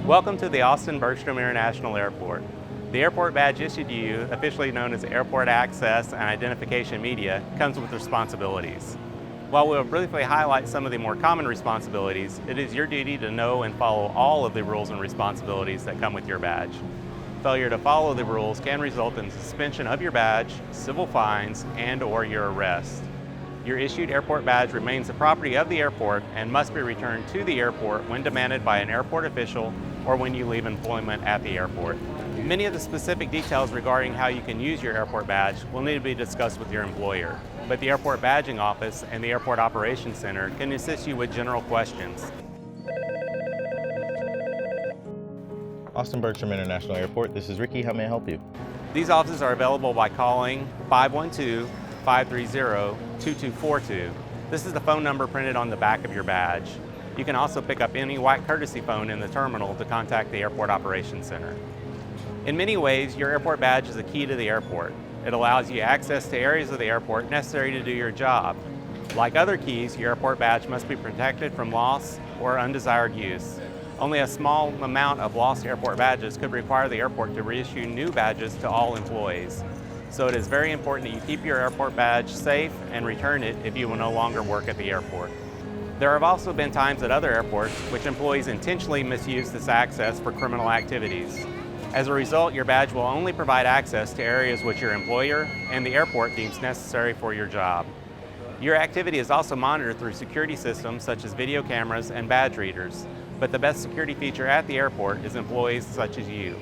Welcome to the Austin Bergstrom International Airport. The airport badge issued to you, officially known as Airport Access and Identification Media, comes with responsibilities. While we'll briefly highlight some of the more common responsibilities, it is your duty to know and follow all of the rules and responsibilities that come with your badge. Failure to follow the rules can result in suspension of your badge, civil fines, and/or your arrest. Your issued airport badge remains the property of the airport and must be returned to the airport when demanded by an airport official or when you leave employment at the airport. Many of the specific details regarding how you can use your airport badge will need to be discussed with your employer, but the Airport Badging Office and the Airport Operations Center can assist you with general questions. Austin Bergstrom International Airport, this is Ricky. How may I help you? These offices are available by calling 512-530-2242. This is the phone number printed on the back of your badge. You can also pick up any white courtesy phone in the terminal to contact the Airport Operations Center. In many ways, your airport badge is a key to the airport. It allows you access to areas of the airport necessary to do your job. Like other keys, your airport badge must be protected from loss or undesired use. Only a small amount of lost airport badges could require the airport to reissue new badges to all employees. So it is very important that you keep your airport badge safe and return it if you will no longer work at the airport. There have also been times at other airports which employees intentionally misuse this access for criminal activities. As a result, your badge will only provide access to areas which your employer and the airport deems necessary for your job. Your activity is also monitored through security systems such as video cameras and badge readers, but the best security feature at the airport is employees such as you.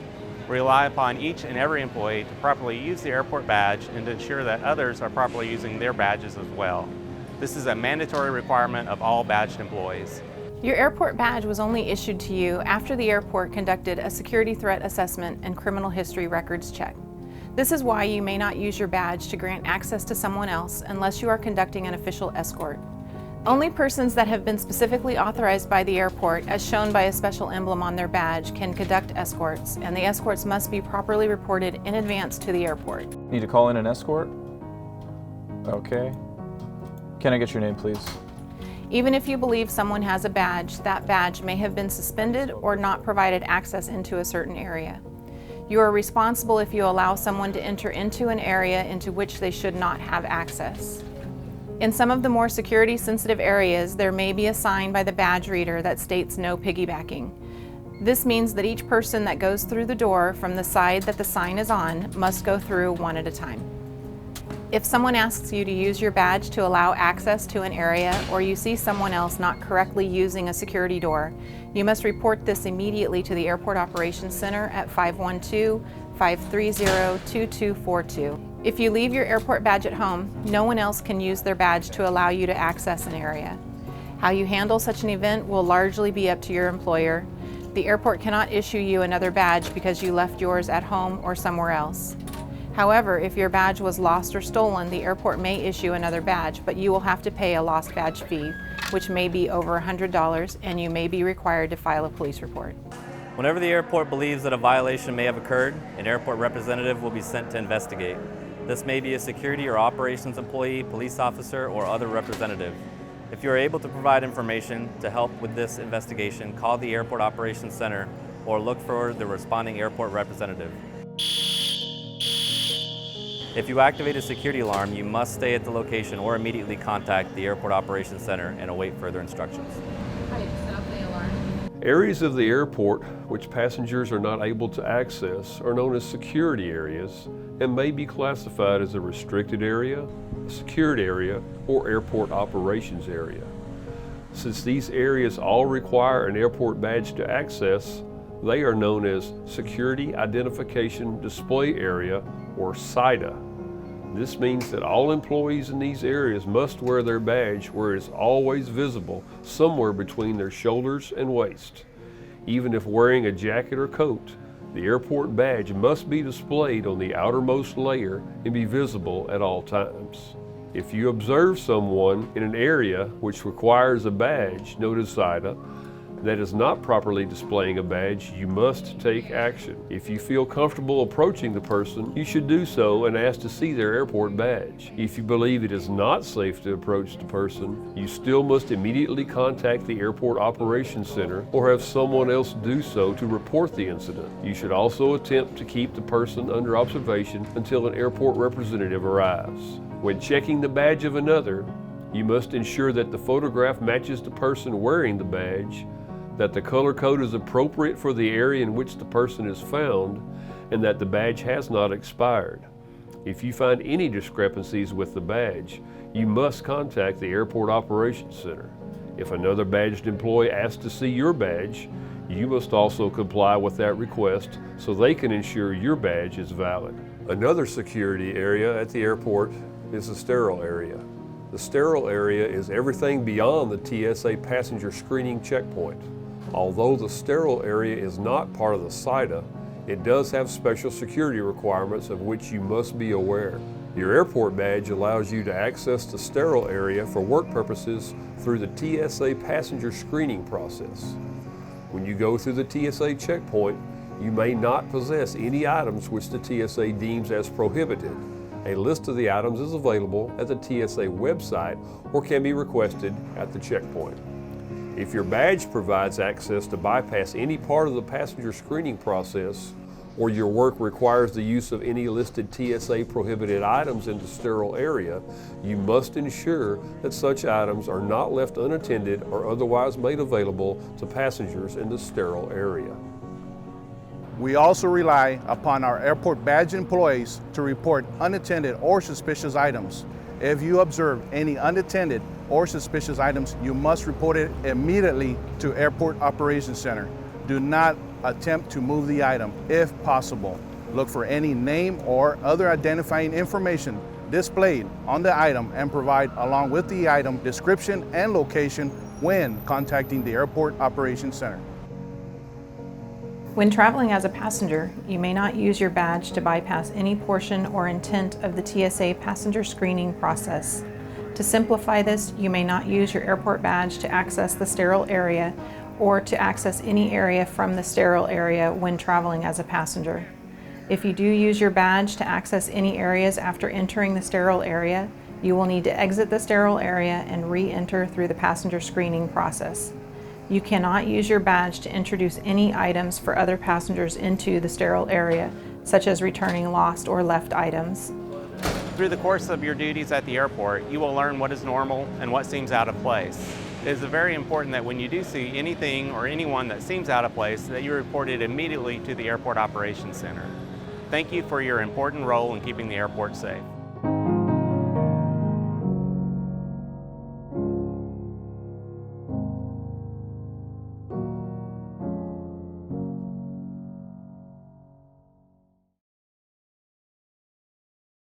We rely upon each and every employee to properly use the airport badge and to ensure that others are properly using their badges as well. This is a mandatory requirement of all badged employees. Your airport badge was only issued to you after the airport conducted a security threat assessment and criminal history records check. This is why you may not use your badge to grant access to someone else unless you are conducting an official escort. Only persons that have been specifically authorized by the airport, as shown by a special emblem on their badge, can conduct escorts, and the escorts must be properly reported in advance to the airport. Need to call in an escort? Okay. Can I get your name, please? Even if you believe someone has a badge, that badge may have been suspended or not provided access into a certain area. You are responsible if you allow someone to enter into an area into which they should not have access. In some of the more security-sensitive areas, there may be a sign by the badge reader that states no piggybacking. This means that each person that goes through the door from the side that the sign is on must go through one at a time. If someone asks you to use your badge to allow access to an area, or you see someone else not correctly using a security door, you must report this immediately to the Airport Operations Center at 512-530-2242. If you leave your airport badge at home, no one else can use their badge to allow you to access an area. How you handle such an event will largely be up to your employer. The airport cannot issue you another badge because you left yours at home or somewhere else. However, if your badge was lost or stolen, the airport may issue another badge, but you will have to pay a lost badge fee, which may be over $100, and you may be required to file a police report. Whenever the airport believes that a violation may have occurred, an airport representative will be sent to investigate. This may be a security or operations employee, police officer, or other representative. If you are able to provide information to help with this investigation, call the Airport Operations Center or look for the responding airport representative. If you activate a security alarm, you must stay at the location or immediately contact the Airport Operations Center and await further instructions. Areas of the airport which passengers are not able to access are known as security areas and may be classified as a restricted area, a secured area, or airport operations area. Since these areas all require an airport badge to access, they are known as Security Identification Display Area, or SIDA. This means that all employees in these areas must wear their badge where it is always visible, somewhere between their shoulders and waist. Even if wearing a jacket or coat, the airport badge must be displayed on the outermost layer and be visible at all times. If you observe someone in an area which requires a badge, noted SIDA, that is not properly displaying a badge, you must take action. If you feel comfortable approaching the person, you should do so and ask to see their airport badge. If you believe it is not safe to approach the person, you still must immediately contact the Airport Operations Center or have someone else do so to report the incident. You should also attempt to keep the person under observation until an airport representative arrives. When checking the badge of another, you must ensure that the photograph matches the person wearing the badge, that the color code is appropriate for the area in which the person is found, and that the badge has not expired. If you find any discrepancies with the badge, you must contact the Airport Operations Center. If another badged employee asks to see your badge, you must also comply with that request so they can ensure your badge is valid. Another security area at the airport is the sterile area. The sterile area is everything beyond the TSA passenger screening checkpoint. Although the sterile area is not part of the SITA, it does have special security requirements of which you must be aware. Your airport badge allows you to access the sterile area for work purposes through the TSA passenger screening process. When you go through the TSA checkpoint, you may not possess any items which the TSA deems as prohibited. A list of the items is available at the TSA website or can be requested at the checkpoint. If your badge provides access to bypass any part of the passenger screening process, or your work requires the use of any listed TSA prohibited items in the sterile area, you must ensure that such items are not left unattended or otherwise made available to passengers in the sterile area. We also rely upon our airport badge employees to report unattended or suspicious items. If you observe any unattended or suspicious items, you must report it immediately to Airport Operations Center. Do not attempt to move the item if possible. Look for any name or other identifying information displayed on the item and provide, along with the item, description and location when contacting the Airport Operations Center. When traveling as a passenger, you may not use your badge to bypass any portion or intent of the TSA passenger screening process. To simplify this, you may not use your airport badge to access the sterile area or to access any area from the sterile area when traveling as a passenger. If you do use your badge to access any areas after entering the sterile area, you will need to exit the sterile area and re-enter through the passenger screening process. You cannot use your badge to introduce any items for other passengers into the sterile area, such as returning lost or left items. Through the course of your duties at the airport, you will learn what is normal and what seems out of place. It is very important that when you do see anything or anyone that seems out of place, that you report it immediately to the Airport Operations Center. Thank you for your important role in keeping the airport safe.